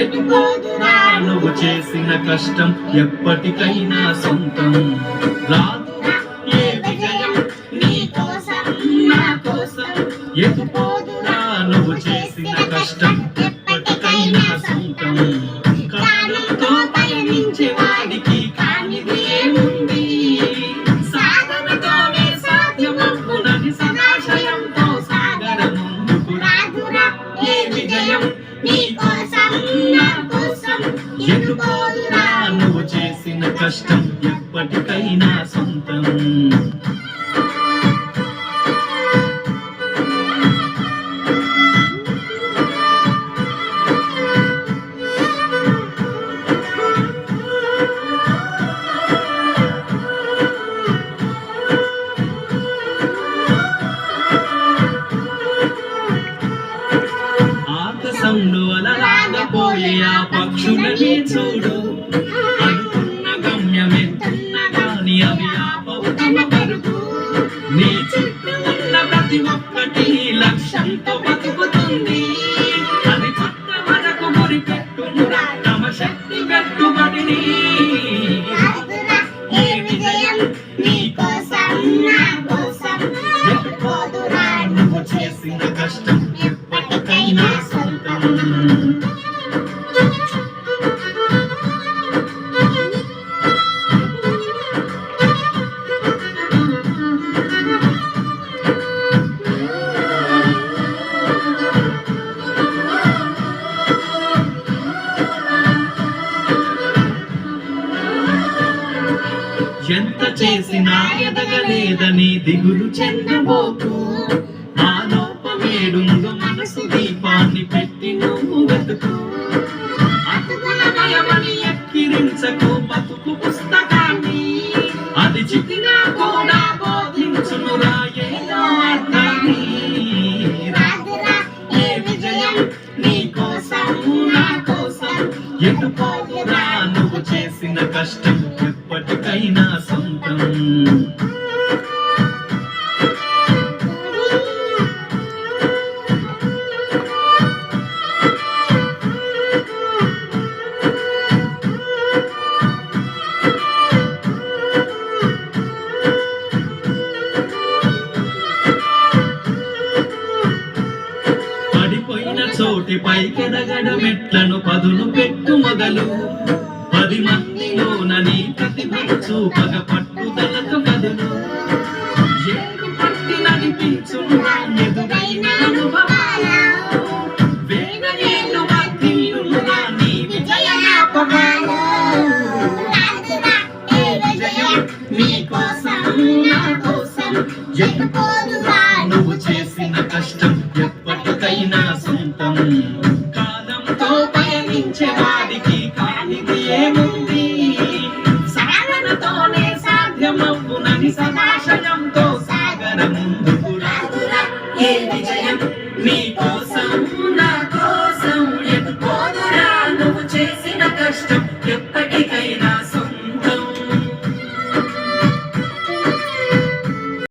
ఎటుపోదురా నువ్వు చేసిన కష్టం ఎప్పటికైనా సొంతం. రాదురా ఏ విజయం నీ కోసం నా కోసం, ఎటుపోదురా నువ్వు చేసిన కష్టం ఎప్పటికైనా సొంతం. కాలంతో పయనించే వాడికి కానిది ఏముంది, సాధనతోనే సాధ్యమవునని సదాశయంతో సాగర ముందుకు. రాదురా ఏ విజయం నీ కోసం నా కోసం, ఎటుపోదురా నువ్వు చేసిన కష్టం ఎప్పటికైనా సొంతం. ఆకాశంలో అలలాగపోయే ఆ పక్షులని చూడు, అనుకున్న గమ్యమెంతున్నా గాని అవి ఆపవు తమ పరుగు. నీ చుట్టూ ఉన్న ప్రతి ఒక్కటి లక్ష్యంతో బతుకుతుంది, అది కొత్త వరకు గురి పెట్టునురా తమ శక్తి పెట్టుబడిని. ఏ విజయం నీ కోసం నా కోసం, ఎటుపోదురా నువ్వు చేసిన కష్టం ఎప్పటికైనా సొంతం. ఎంత చేసినా ఎదగలేదని దిగులు చెందబోకు, ఆ లోపమేడుందో మనసు దీపాన్ని పెట్టి నువ్వు వెతుకు. అతుకుల భయమని ఎక్కిరించకు బతుకు పుస్తకాన్ని, అది చితినా కూడా బోధించునురా ఏదో అర్థాన్ని. రాదురా ఏ విజయం నీ కోసం నా కోసం, ఎటుపోదురా నువ్వు చేసిన కష్టం ఎప్పటికైనా సొంతం. పడిపోయిన చోటి పైకెదగడ మెట్లను పదును పెట్టు మొదలు, 10 మందిలోన నీ ప్రతిభను చూపగ పట్టుదలతో కదులు. ఏడు పట్టి నడిపించునురా ఎదురైన అనుభవాలు, వేగయేలు వర్ధిల్లునురా నీ విజయ జ్ఞాపకాలు. రాదురా ఏ విజయం నీ కోసం నా కోసం, ఎటుపోదురా నువ్వు చేసిన కష్టం ఎప్పటికైనా సొంతం. కాలంతో పయనించే